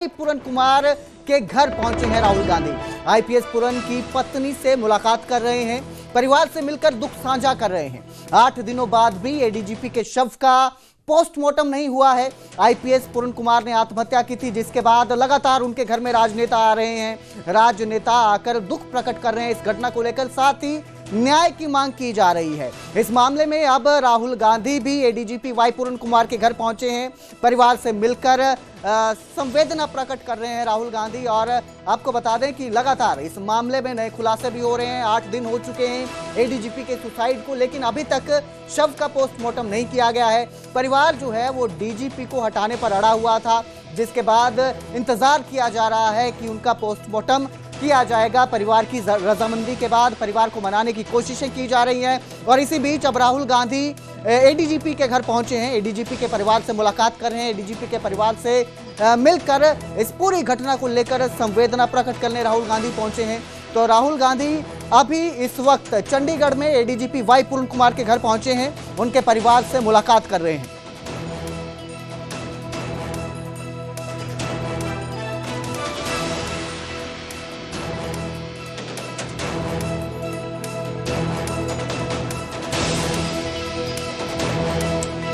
पूरन कुमार के घर पहुंचे हैं राहुल गांधी। आईपीएस पूरन की पत्नी से मुलाकात कर रहे हैं, परिवार से मिलकर दुख साझा कर रहे हैं। 8 दिनों बाद भी एडीजीपी के शव का पोस्टमार्टम नहीं हुआ है। आईपीएस पूरन कुमार ने आत्महत्या की थी, जिसके बाद लगातार उनके घर में राजनेता आ रहे हैं। राजनेता आकर दुख प्रकट कर रहे हैं इस घटना को लेकर, साथ ही न्याय की मांग की जा रही है। इस मामले में अब राहुल गांधी भी एडीजीपी वाई पूरन कुमार के घर पहुंचे हैं, परिवार से मिलकर संवेदना प्रकट कर रहे हैं राहुल गांधी। और आपको बता दें कि लगातार इस मामले में नए खुलासे भी हो रहे हैं। 8 दिन हो चुके हैं एडीजीपी के सुसाइड को, लेकिन अभी तक शव का पोस्टमार्टम नहीं किया गया है। परिवार जो है वो डीजीपी को हटाने पर अड़ा हुआ था, जिसके बाद इंतजार किया जा रहा है कि उनका पोस्टमार्टम किया जाएगा। परिवार की रजामंदी के बाद परिवार को मनाने की कोशिशें की जा रही हैं। और इसी बीच अब राहुल गांधी एडीजीपी के घर पहुंचे हैं, एडीजीपी के परिवार से मुलाकात कर रहे हैं। एडीजीपी के परिवार से मिलकर इस पूरी घटना को लेकर संवेदना प्रकट करने राहुल गांधी पहुंचे हैं। तो राहुल गांधी अभी इस वक्त चंडीगढ़ में एडीजीपी वाई पूरन कुमार के घर पहुंचे हैं, उनके परिवार से मुलाकात कर रहे हैं।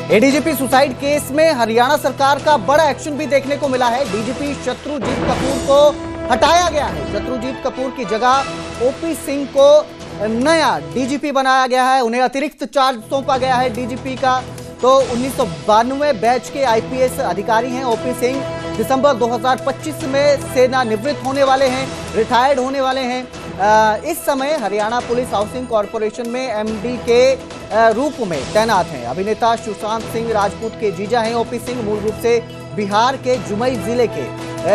एडीजीपी सुसाइड केस में हरियाणा सरकार का बड़ा एक्शन भी देखने को मिला है। डीजीपी शत्रुजीत कपूर को हटाया गया है। शत्रुजीत कपूर की जगह ओपी सिंह को नया डीजीपी बनाया गया है। उन्हें अतिरिक्त चार्ज सौंपा गया है डीजीपी का। तो 1992 बैच के आईपीएस अधिकारी हैं ओपी सिंह। दिसंबर 2025 में सेवानिवृत्त होने वाले हैं, रिटायर्ड होने वाले हैं। इस समय हरियाणा पुलिस हाउसिंग कॉरपोरेशन में एमडी के रूप में तैनात हैं। अभिनेता सुशांत सिंह राजपूत के जीजा हैं ओपी सिंह, मूल रूप से बिहार के जुमई जिले के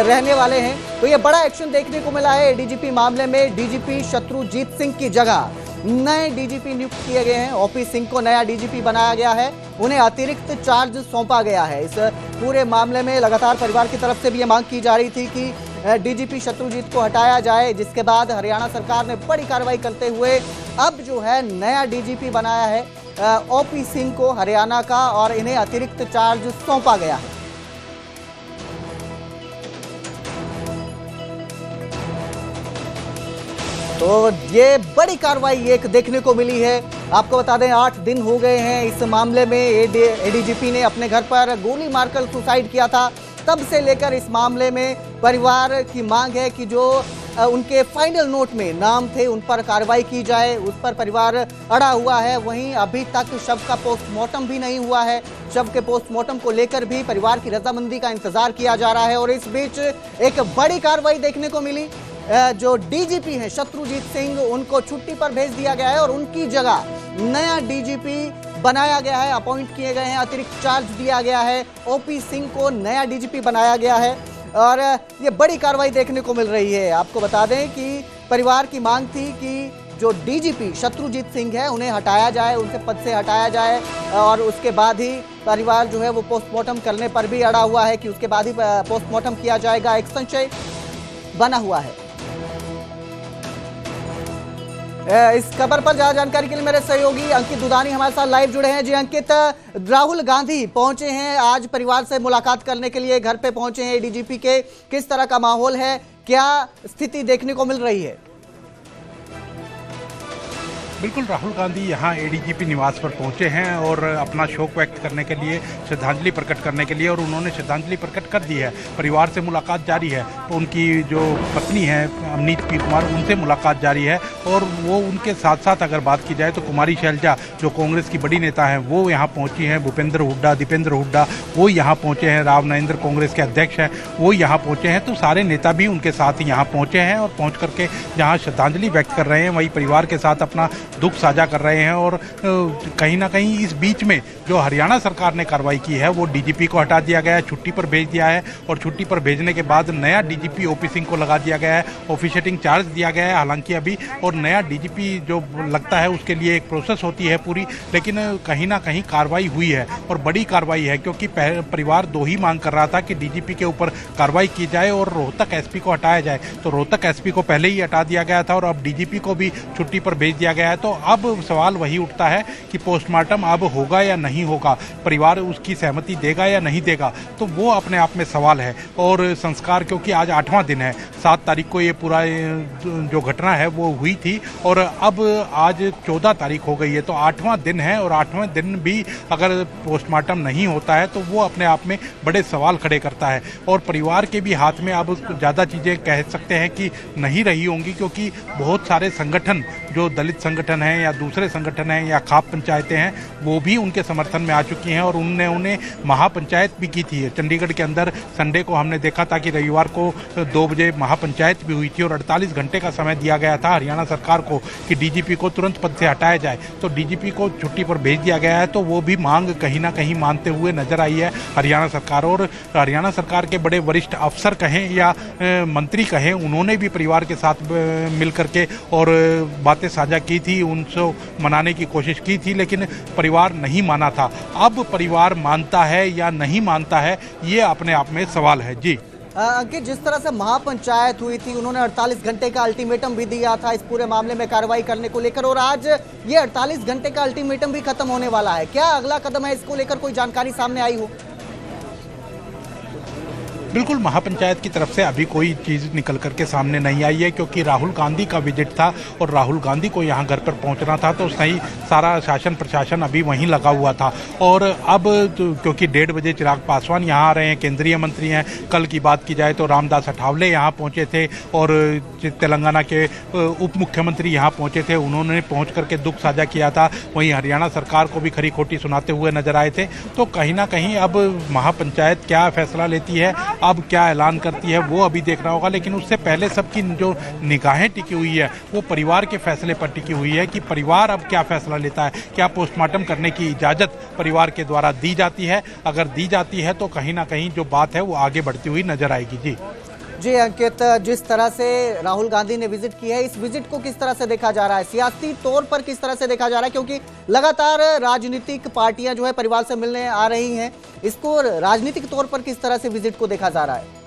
रहने वाले हैं। तो ये बड़ा एक्शन देखने को मिला है एडीजीपी मामले में। डीजीपी शत्रुजीत सिंह की जगह नए डीजीपी नियुक्त किए गए हैं। ओपी सिंह को नया डीजीपी बनाया गया है, उन्हें अतिरिक्त चार्ज सौंपा गया है। इस पूरे मामले में लगातार परिवार की तरफ से भी ये मांग की जा रही थी कि डीजीपी शत्रुजीत को हटाया जाए, जिसके बाद हरियाणा सरकार ने बड़ी कार्रवाई करते हुए अब जो है नया डीजीपी बनाया है ओपी सिंह को हरियाणा का, और इन्हें अतिरिक्त चार्ज सौंपा गया है। तो ये बड़ी कार्रवाई एक देखने को मिली है। आपको बता दें 8 दिन हो गए हैं इस मामले में। एडीजीपी ने अपने घर पर गोली मारकर सुसाइड किया था। तब से लेकर इस मामले में परिवार की मांग है कि जो उनके फाइनल नोट में नाम थे उन पर कार्रवाई की जाए, उस पर परिवार अड़ा हुआ है। वहीं अभी तक शव का पोस्टमार्टम भी नहीं हुआ है। शव के पोस्टमार्टम को लेकर भी परिवार की रजामंदी का इंतजार किया जा रहा है। और इस बीच एक बड़ी कार्रवाई देखने को मिली। जो डीजीपी हैं शत्रुजीत सिंह, उनको छुट्टी पर भेज दिया गया है और उनकी जगह नया डीजीपी बनाया गया है, अपॉइंट किए गए हैं, अतिरिक्त चार्ज दिया गया है। ओपी सिंह को नया डीजीपी बनाया गया है और ये बड़ी कार्रवाई देखने को मिल रही है। आपको बता दें कि परिवार की मांग थी कि जो डीजीपी शत्रुजीत सिंह है उन्हें हटाया जाए, उनसे पद से हटाया जाए, और उसके बाद ही परिवार जो है वो पोस्टमार्टम करने पर भी अड़ा हुआ है कि उसके बाद ही पोस्टमार्टम किया जाएगा। एक संशय बना हुआ है। इस खबर पर ज्यादा जानकारी के लिए मेरे सहयोगी अंकित दुधानी हमारे साथ लाइव जुड़े हैं। जी अंकित, राहुल गांधी पहुंचे हैं आज परिवार से मुलाकात करने के लिए, घर पे पहुंचे हैं डीजीपी के। किस तरह का माहौल है, क्या स्थिति देखने को मिल रही है? बिल्कुल, राहुल गांधी यहाँ एडीजीपी निवास पर पहुंचे हैं और अपना शोक व्यक्त करने के लिए, श्रद्धांजलि प्रकट करने के लिए, और उन्होंने श्रद्धांजलि प्रकट कर दी है। परिवार से मुलाकात जारी है। तो उनकी जो पत्नी है अमनीत पी कुमार, उनसे मुलाकात जारी है। और वो उनके साथ साथ अगर बात की जाए तो कुमारी शैलजा जो कांग्रेस की बड़ी नेता हैं वो यहाँ पहुँची हैं। भूपेंद्र हुड्डा, दीपेंद्र हुड्डा वो यहाँ पहुँचे हैं। राव नरेंद्र कांग्रेस के अध्यक्ष हैं, वो यहाँ पहुँचे हैं। तो सारे नेता भी उनके साथ यहाँ पहुँचे हैं और पहुँच करके जहाँ श्रद्धांजलि व्यक्त कर रहे हैं, वहीं परिवार के साथ अपना दुख साझा कर रहे हैं। और कहीं ना कहीं इस बीच में जो हरियाणा सरकार ने कार्रवाई की है वो डीजीपी को हटा दिया गया है, छुट्टी पर भेज दिया है। और छुट्टी पर भेजने के बाद नया डीजीपी ओपी सिंह को लगा दिया गया है, ऑफिशिएटिंग चार्ज दिया गया है हालांकि अभी। और नया डीजीपी जो लगता है उसके लिए एक प्रोसेस होती है पूरी, लेकिन कहीं ना कहीं कार्रवाई हुई है और बड़ी कार्रवाई है। क्योंकि परिवार 2 ही मांग कर रहा था कि डीजीपी के ऊपर कार्रवाई की जाए और रोहतक एसपी को हटाया जाए। तो रोहतक एसपी को पहले ही हटा दिया गया था और अब डीजीपी को भी छुट्टी पर भेज दिया गया है। तो तो अब सवाल वही उठता है कि पोस्टमार्टम अब होगा या नहीं होगा, परिवार उसकी सहमति देगा या नहीं देगा, तो वो अपने आप में सवाल है। और संस्कार, क्योंकि आज 8वां दिन है, 7 तारीख को ये पूरा जो घटना है वो हुई थी और अब आज 14 तारीख हो गई है, तो 8वां दिन है और 8वें दिन भी अगर पोस्टमार्टम नहीं होता है तो वो अपने आप में बड़े सवाल खड़े करता है। और परिवार के भी हाथ में अब ज़्यादा चीज़ें कह सकते हैं कि नहीं रही होंगी, क्योंकि बहुत सारे संगठन जो दलित संगठन हैं या दूसरे संगठन हैं या खाप पंचायतें हैं वो भी उनके समर्थन में आ चुकी हैं और उन्हें महापंचायत भी की थी। चंडीगढ़ के अंदर संडे को हमने देखा था कि रविवार को 2 बजे महापंचायत भी हुई थी और 48 घंटे का समय दिया गया था हरियाणा सरकार को कि डीजीपी को तुरंत पद से हटाया जाए, तो डीजीपी को छुट्टी पर भेज दिया गया है। तो वो भी मांग कहीं ना कहीं मानते हुए नजर आई है हरियाणा सरकार। और हरियाणा सरकार के बड़े वरिष्ठ अफसर कहें या मंत्री कहें, उन्होंने भी परिवार के साथ मिल करके और बातें साझा की थी, उनको मनाने की कोशिश की थी, लेकिन परिवार नहीं माना था। अब परिवार मानता है या नहीं मानता है, ये अपने आप में सवाल है। जी अंकित, जिस तरह से महापंचायत हुई थी, उन्होंने 48 घंटे का अल्टीमेटम भी दिया था इस पूरे मामले में कार्रवाई करने को लेकर, और आज ये 48 घंटे का अल्टीमेटम भी खत्म होने वाला है। क्या अगला कदम है, इसको लेकर कोई जानकारी सामने आई हो? बिल्कुल, महापंचायत की तरफ से अभी कोई चीज़ निकल करके सामने नहीं आई है, क्योंकि राहुल गांधी का विजिट था और राहुल गांधी को यहाँ घर पर पहुँचना था, तो सही सारा शासन प्रशासन अभी वहीं लगा हुआ था। और अब क्योंकि 1:30 बजे चिराग पासवान यहाँ आ रहे हैं, केंद्रीय मंत्री हैं, कल की बात की जाए तो रामदास अठावले यहाँ पहुँचे थे और तेलंगाना के उप मुख्यमंत्री यहाँ पहुँचे थे, उन्होंने पहुँच करके दुख साझा किया था। वहीं हरियाणा सरकार को भी खरी खोटी सुनाते हुए नजर आए थे। तो कहीं ना कहीं अब महापंचायत क्या फैसला लेती है, अब क्या ऐलान करती है, वो अभी देखना होगा। लेकिन उससे पहले सबकी जो निगाहें टिकी हुई है वो परिवार के फैसले पर टिकी हुई है कि परिवार अब क्या फैसला लेता है। क्या पोस्टमार्टम करने की इजाज़त परिवार के द्वारा दी जाती है? अगर दी जाती है तो कहीं ना कहीं जो बात है वो आगे बढ़ती हुई नजर आएगी। जी अंकित, जिस तरह से राहुल गांधी ने विजिट की है, इस विजिट को किस तरह से देखा जा रहा है, सियासी तौर पर किस तरह से देखा जा रहा है? क्योंकि लगातार राजनीतिक पार्टियां जो है परिवार से मिलने आ रही हैं, इसको राजनीतिक तौर पर किस तरह से विजिट को देखा जा रहा है?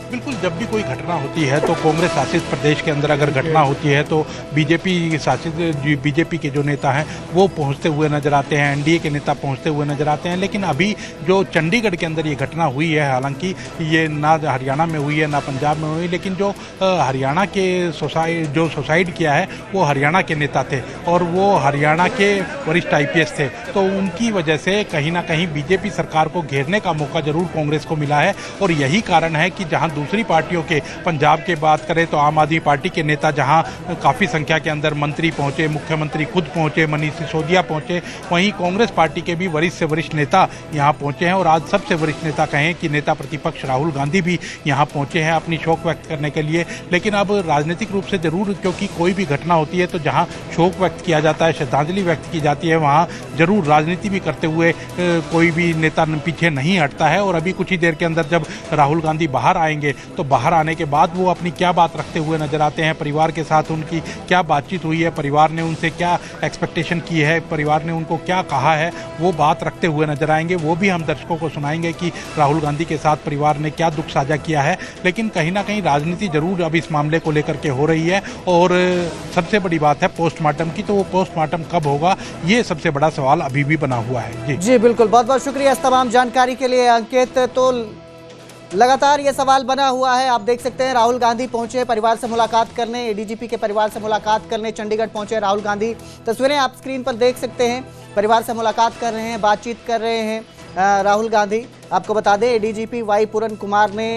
बिल्कुल, जब भी कोई घटना होती है तो कांग्रेस शासित प्रदेश के अंदर अगर घटना होती है तो बीजेपी के जो नेता हैं वो पहुंचते हुए नजर आते हैं, एनडीए के नेता पहुंचते हुए नजर आते हैं। लेकिन अभी जो चंडीगढ़ के अंदर ये घटना हुई है, हालांकि ये ना हरियाणा में हुई है ना पंजाब में हुई, लेकिन जो हरियाणा के सुसाइड किया है वो हरियाणा के नेता थे और वो हरियाणा के वरिष्ठ IPS थे। तो उनकी वजह से कहीं ना कहीं बीजेपी सरकार को घेरने का मौका जरूर कांग्रेस को मिला है। और यही कारण है कि जहां दूसरी पार्टियों के, पंजाब के बात करें तो आम आदमी पार्टी के नेता जहां काफ़ी संख्या के अंदर मंत्री पहुंचे, मुख्यमंत्री खुद पहुंचे, मनीष सिसोदिया पहुंचे, वहीं कांग्रेस पार्टी के भी वरिष्ठ से वरिष्ठ नेता यहां पहुंचे हैं। और आज सबसे वरिष्ठ नेता कहें कि नेता प्रतिपक्ष राहुल गांधी भी यहां पहुंचे हैं अपनी शोक व्यक्त करने के लिए। लेकिन अब राजनीतिक रूप से जरूर, क्योंकि कोई भी घटना होती है तो जहां शोक व्यक्त किया जाता है, श्रद्धांजलि व्यक्त की जाती है, वहां जरूर राजनीति भी करते हुए कोई भी नेता पीछे नहीं हटता है। और अभी कुछ ही देर के अंदर जब राहुल गांधी बाहर आएंगे तो बाहर आने के बाद वो अपनी क्या बात रखते हुए नजर आते हैं, परिवार के साथ उनकी क्या बातचीत हुई है, परिवार ने उनसे क्या एक्सपेक्टेशन की है, परिवार ने उनको क्या कहा है, वो बात रखते हुए नजर आएंगे। वो भी हम दर्शकों को सुनाएंगे कि राहुल गांधी के साथ परिवार ने क्या दुख साझा किया है। लेकिन कहीं ना कहीं राजनीति जरूर अब इस मामले को लेकर के हो रही है। और सबसे बड़ी बात है पोस्टमार्टम की, तो वो पोस्टमार्टम कब होगा, ये सबसे बड़ा सवाल अभी भी बना हुआ है। जी बिल्कुल, बहुत बहुत शुक्रिया इस तमाम जानकारी के लिए अंकित। तो लगातार ये सवाल बना हुआ है, आप देख सकते हैं राहुल गांधी पहुंचे परिवार से मुलाकात करने, ADGP के परिवार से मुलाकात करने चंडीगढ़ पहुंचे राहुल गांधी। तस्वीरें आप स्क्रीन पर देख सकते हैं, परिवार से मुलाकात कर रहे हैं, बातचीत कर रहे हैं राहुल गांधी। आपको बता दें ADGP Y पूरन कुमार ने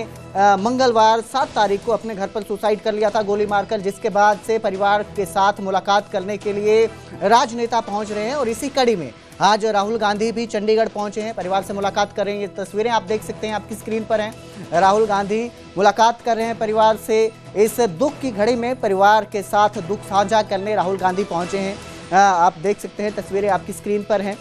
मंगलवार 7 तारीख को अपने घर पर सुसाइड कर लिया था गोली मारकर, जिसके बाद से परिवार के साथ मुलाकात करने के लिए राजनेता पहुंच रहे हैं। और इसी कड़ी में आज राहुल गांधी भी चंडीगढ़ पहुंचे हैं, परिवार से मुलाकात कर रहे हैं। ये तस्वीरें आप देख सकते हैं, आपकी स्क्रीन पर हैं। राहुल गांधी मुलाकात कर रहे हैं परिवार से। इस दुख की घड़ी में परिवार के साथ दुख साझा करने राहुल गांधी पहुंचे हैं। आप देख सकते हैं, तस्वीरें आपकी स्क्रीन पर हैं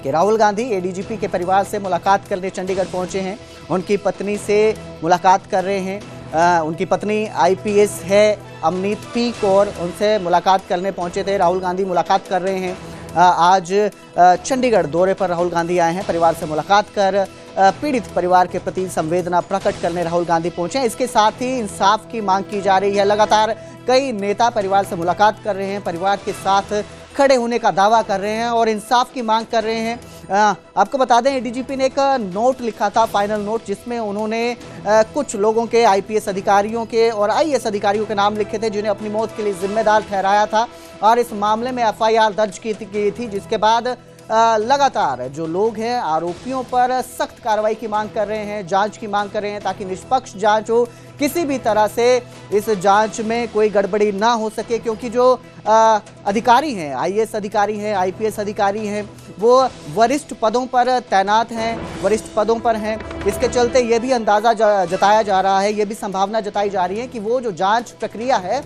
कि राहुल गांधी ADGP के परिवार से मुलाकात करने चंडीगढ़ पहुंचे हैं। उनकी पत्नी से मुलाकात कर रहे हैं। उनकी पत्नी IPS है अमनीत P कौर, उनसे मुलाकात करने पहुंचे थे राहुल गांधी, मुलाकात कर रहे हैं। आज चंडीगढ़ दौरे पर राहुल गांधी आए हैं, परिवार से मुलाकात कर पीड़ित परिवार के प्रति संवेदना प्रकट करने राहुल गांधी पहुंचे हैं। इसके साथ ही इंसाफ की मांग की जा रही है। लगातार कई नेता परिवार से मुलाकात कर रहे हैं, परिवार के साथ खड़े होने का दावा कर रहे हैं और इंसाफ की मांग कर रहे हैं। आपको बता दें, एडीजीपी ने एक नोट लिखा था, फाइनल नोट, जिसमें उन्होंने कुछ लोगों के, आईपीएस अधिकारियों के और आईएएस अधिकारियों के नाम लिखे थे जिन्हें अपनी मौत के लिए जिम्मेदार ठहराया था और इस मामले में एफआईआर दर्ज की थी। जिसके बाद लगातार जो लोग हैं आरोपियों पर सख्त कार्रवाई की मांग कर रहे हैं, जांच की मांग कर रहे हैं ताकि निष्पक्ष जांच हो, किसी भी तरह से इस जांच में कोई गड़बड़ी ना हो सके। क्योंकि जो अधिकारी हैं, आईएएस अधिकारी हैं, आईपीएस अधिकारी हैं, वो वरिष्ठ पदों पर तैनात हैं, वरिष्ठ पदों पर हैं। इसके चलते ये भी अंदाज़ा जताया जा रहा है, ये भी संभावना जताई जा रही है कि वो जो जांच प्रक्रिया है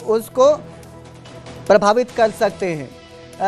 उसको प्रभावित कर सकते हैं।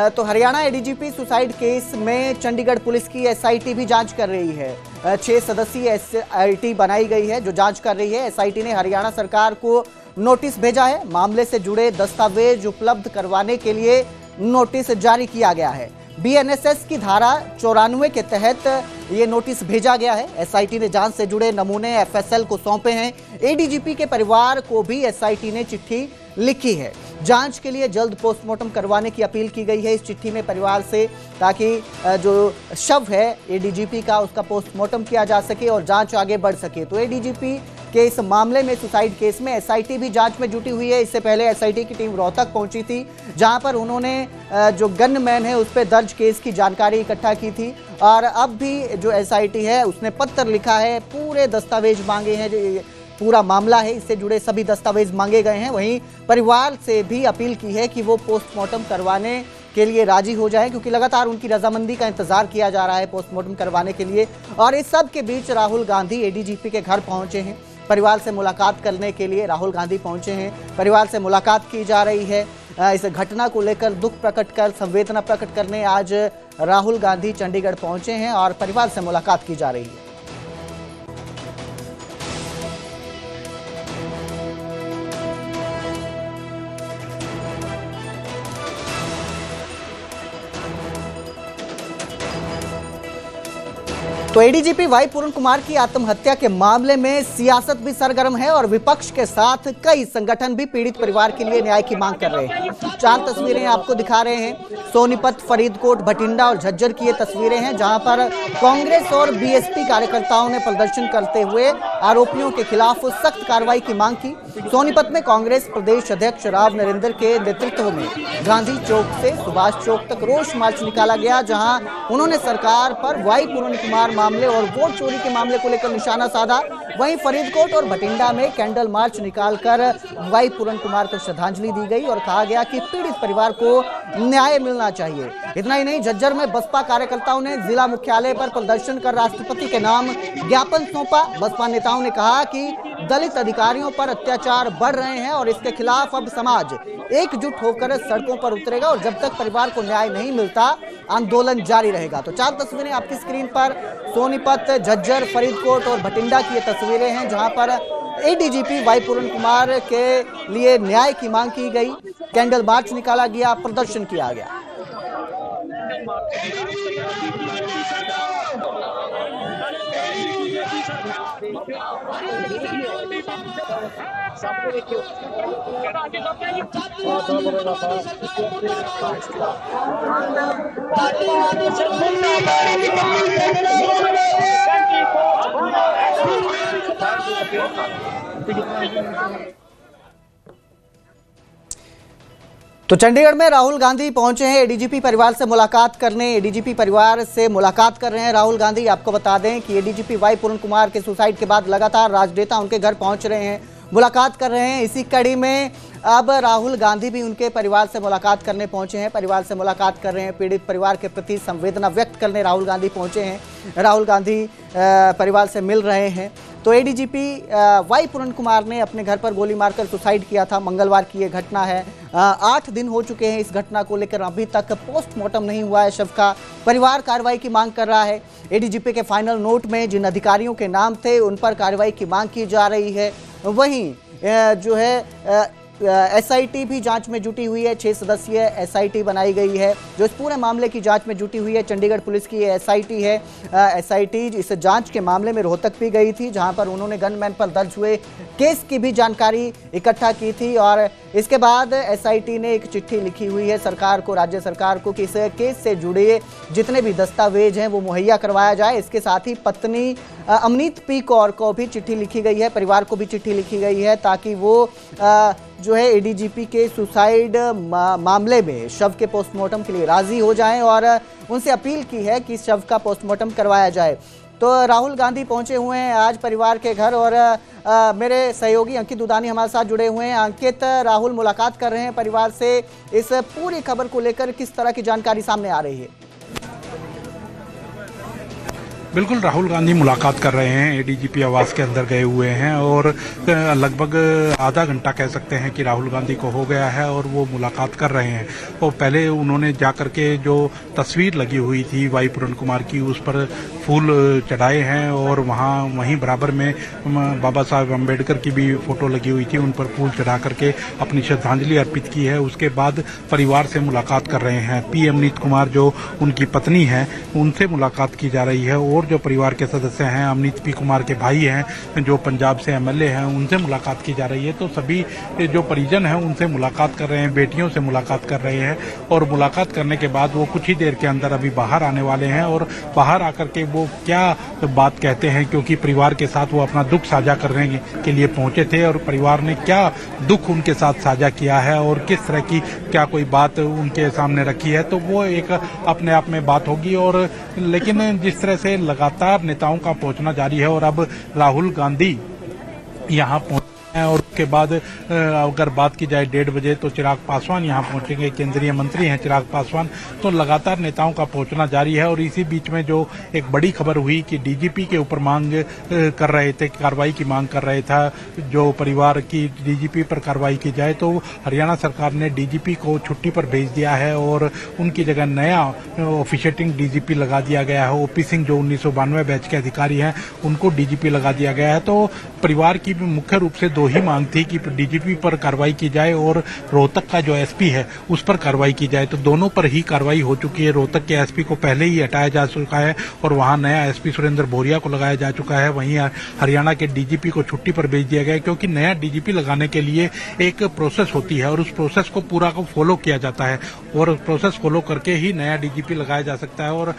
तो हरियाणा एडीजीपी सुसाइड केस में चंडीगढ़ पुलिस की एसआईटी भी जांच कर रही है। 6 सदस्यीय एसआईटी बनाई गई है जो जांच कर रही है। एसआईटी ने हरियाणा सरकार को नोटिस भेजा है, मामले से जुड़े दस्तावेज उपलब्ध करवाने के लिए नोटिस जारी किया गया है। बीएनएसएस की धारा 94 के तहत ये नोटिस भेजा गया है। एसआईटी ने जांच से जुड़े नमूने एफएसएल को सौंपे हैं। एडीजीपी के परिवार को भी एसआईटी ने चिट्ठी लिखी है। जांच के लिए जल्द पोस्टमार्टम करवाने की अपील की गई है इस चिट्ठी में परिवार से, ताकि जो शव है एडीजीपी का उसका पोस्टमार्टम किया जा सके और जांच आगे बढ़ सके। तो एडीजीपी के इस मामले में, सुसाइड केस में, एसआईटी भी जांच में जुटी हुई है। इससे पहले एसआईटी की टीम रोहतक पहुंची थी, जहां पर उन्होंने जो गनमैन है उस पर दर्ज केस की जानकारी इकट्ठा की थी। और अब भी जो एसआईटी है उसने पत्र लिखा है, पूरे दस्तावेज मांगे हैं, जो पूरा मामला है इससे जुड़े सभी दस्तावेज मांगे गए हैं। वहीं परिवार से भी अपील की है कि वो पोस्टमार्टम करवाने के लिए राजी हो जाए, क्योंकि लगातार उनकी रजामंदी का इंतजार किया जा रहा है पोस्टमार्टम करवाने के लिए। और इस सब के बीच राहुल गांधी एडीजीपी के घर पहुंचे हैं, परिवार से मुलाकात करने के लिए राहुल गांधी पहुंचे हैं। परिवार से मुलाकात की जा रही है। इस घटना को लेकर दुख प्रकट कर, संवेदना प्रकट करने आज राहुल गांधी चंडीगढ़ पहुंचे हैं और परिवार से मुलाकात की जा रही है। तो एडीजीपी वाई पूर्ण कुमार की आत्महत्या के मामले में सियासत भी सरगर्म है और विपक्ष के साथ कई संगठन भी पीड़ित परिवार के लिए न्याय की मांग कर रहे हैं। 4 तस्वीरें आपको दिखा रहे हैं। सोनीपत, फरीदकोट, भटिंडा और झज्जर की ये तस्वीरें हैं, जहां पर कांग्रेस और बीएसपी कार्यकर्ताओं ने प्रदर्शन करते हुए आरोपियों के खिलाफ सख्त कार्रवाई की मांग की। सोनीपत में कांग्रेस प्रदेश अध्यक्ष राव नरेंद्र के नेतृत्व में गांधी चौक से सुभाष चौक तक रोष मार्च निकाला गया, जहां उन्होंने सरकार पर वाई पूर्ण कुमार मामले और वोट चोरी के मामले को लेकर निशाना साधा। वहीं फरीदकोट और भटिंडा में कैंडल मार्च निकालकर वाई पूर्ण कुमार को श्रद्धांजलि दी गई और कहा गया कि पीड़ित परिवार को न्याय मिलना चाहिए। इतना ही नहीं, झज्जर में बसपा कार्यकर्ताओं ने जिला मुख्यालय पर प्रदर्शन कर राष्ट्रपति के नाम ज्ञापन सौंपा। बसपा नेताओं ने कहा कि दलित अधिकारियों पर अत्याचार बढ़ रहे हैं और इसके खिलाफ अब समाज एकजुट होकर सड़कों पर उतरेगा और जब तक परिवार को न्याय नहीं मिलता आंदोलन जारी रहेगा। तो 4 तस्वीरें आपकी स्क्रीन पर सोनीपत, झज्जर, फरीदकोट और भटिंडा की ये तस्वीरें हैं, जहां पर एडीजीपी वाई पूर्ण कुमार के लिए न्याय की मांग की गई। कैंडल मार्च निकाला गया, प्रदर्शन किया गया। तो चंडीगढ़ में राहुल गांधी पहुंचे हैं एडीजीपी परिवार से मुलाकात करने। एडीजीपी परिवार से मुलाकात कर रहे हैं राहुल गांधी। आपको बता दें कि एडीजीपी वाई पूर्ण कुमार के सुसाइड के बाद लगातार राजनेता उनके घर पहुंच रहे हैं, मुलाकात कर रहे हैं। इसी कड़ी में अब राहुल गांधी भी उनके परिवार से मुलाकात करने पहुंचे हैं, परिवार से मुलाकात कर रहे हैं। पीड़ित परिवार के प्रति संवेदना व्यक्त करने राहुल गांधी पहुंचे हैं। राहुल गांधी परिवार से मिल रहे हैं। तो एडीजीपी वाई पूर्ण कुमार ने अपने घर पर गोली मारकर सुसाइड किया था। मंगलवार की ये घटना है। 8 दिन हो चुके हैं इस घटना को लेकर, अभी तक पोस्टमार्टम नहीं हुआ है शव का। परिवार कार्रवाई की मांग कर रहा है। एडीजीपी के फाइनल नोट में जिन अधिकारियों के नाम थे उन पर कार्रवाई की मांग की जा रही है। वहीं जो है एसआईटी भी जांच में जुटी हुई है। 6 सदस्यीय एसआईटी बनाई गई है जो इस पूरे मामले की जांच में जुटी हुई है। चंडीगढ़ पुलिस की ये एसआईटी है। एसआईटी इस जांच के मामले में रोहतक भी गई थी, जहां पर उन्होंने गनमैन पर दर्ज हुए केस की भी जानकारी इकट्ठा की थी और इसके बाद एसआईटी ने एक चिट्ठी लिखी हुई है सरकार को, राज्य सरकार को, कि इस केस से जुड़े जितने भी दस्तावेज हैं वो मुहैया करवाया जाए। इसके साथ ही पत्नी अमनीत पी कौर को भी चिट्ठी लिखी गई है, परिवार को भी चिट्ठी लिखी गई है, ताकि वो जो है एडीजीपी के सुसाइड मामले में शव के पोस्टमार्टम के लिए राजी हो जाएं और उनसे अपील की है कि शव का पोस्टमार्टम करवाया जाए। तो राहुल गांधी पहुंचे हुए हैं आज परिवार के घर और मेरे सहयोगी अंकित दुदानी हमारे साथ जुड़े हुए हैं। अंकित, राहुल मुलाकात कर रहे हैं परिवार से, इस पूरी खबर को लेकर किस तरह की जानकारी सामने आ रही है? बिल्कुल, राहुल गांधी मुलाकात कर रहे हैं, एडीजीपी आवास के अंदर गए हुए हैं और लगभग आधा घंटा कह सकते हैं कि राहुल गांधी को हो गया है और वो मुलाकात कर रहे हैं। और पहले उन्होंने जाकर के जो तस्वीर लगी हुई थी वाई पूरन कुमार की, उस पर फूल चढ़ाए हैं और वहीं बराबर में बाबा साहब अम्बेडकर की भी फोटो लगी हुई थी, उन पर फूल चढ़ा करके अपनी श्रद्धांजलि अर्पित की है। उसके बाद परिवार से मुलाकात कर रहे हैं। पी अमनीत कुमार जो उनकी पत्नी है, उनसे मुलाकात की जा रही है और जो परिवार के सदस्य हैं, अमनीत पी कुमार के भाई हैं जो पंजाब से एमएलए हैं, उनसे मुलाकात की जा रही है। तो सभी जो परिजन हैं उनसे मुलाकात कर रहे हैं, बेटियों से मुलाकात कर रहे हैं और मुलाकात करने के बाद वो कुछ ही देर के अंदर अभी बाहर आने वाले हैं और बाहर आकर के वो क्या बात कहते हैं, क्योंकि परिवार के साथ वो अपना दुख साझा करने के लिए पहुंचे थे और परिवार ने क्या दुख उनके साथ साझा किया है और किस तरह की क्या कोई बात उनके सामने रखी है, तो वो एक अपने आप में बात होगी। और लेकिन जिस तरह से लगातार नेताओं का पहुंचना जारी है और अब राहुल गांधी यहां पहुंचे हैं और उसके बाद अगर बात की जाए 1:30 बजे तो चिराग पासवान यहां पहुंचेंगे, केंद्रीय मंत्री हैं चिराग पासवान। तो लगातार नेताओं का पहुंचना जारी है और इसी बीच में जो एक बड़ी खबर हुई कि डीजीपी के ऊपर मांग कर रहे थे, कार्रवाई की मांग कर रहे था, जो परिवार की डीजीपी पर कार्रवाई की जाए, तो हरियाणा सरकार ने डीजीपी को छुट्टी पर भेज दिया है और उनकी जगह नया ऑफिशिएटिंग डीजीपी लगा दिया गया है। ओपी सिंह जो 1992 बैच के अधिकारी हैं, उनको डीजीपी लगा दिया गया है। तो परिवार की मुख्य रूप से दो ही मांग थी कि डीजीपी पर कार्रवाई की जाए और रोहतक का जो एसपी है उस पर कार्रवाई की जाए। तो दोनों पर ही कार्रवाई हो चुकी है। रोहतक के एसपी को पहले ही हटाया जा चुका है और वहां नया एसपी सुरेंद्र बोरिया को लगाया जा चुका है। वहीं हरियाणा के डीजीपी को छुट्टी पर भेज दिया गया, क्योंकि नया डीजीपी लगाने के लिए एक प्रोसेस होती है और उस प्रोसेस को पूरा को फॉलो किया जाता है और प्रोसेस फॉलो करके ही नया डीजीपी लगाया जा सकता है। और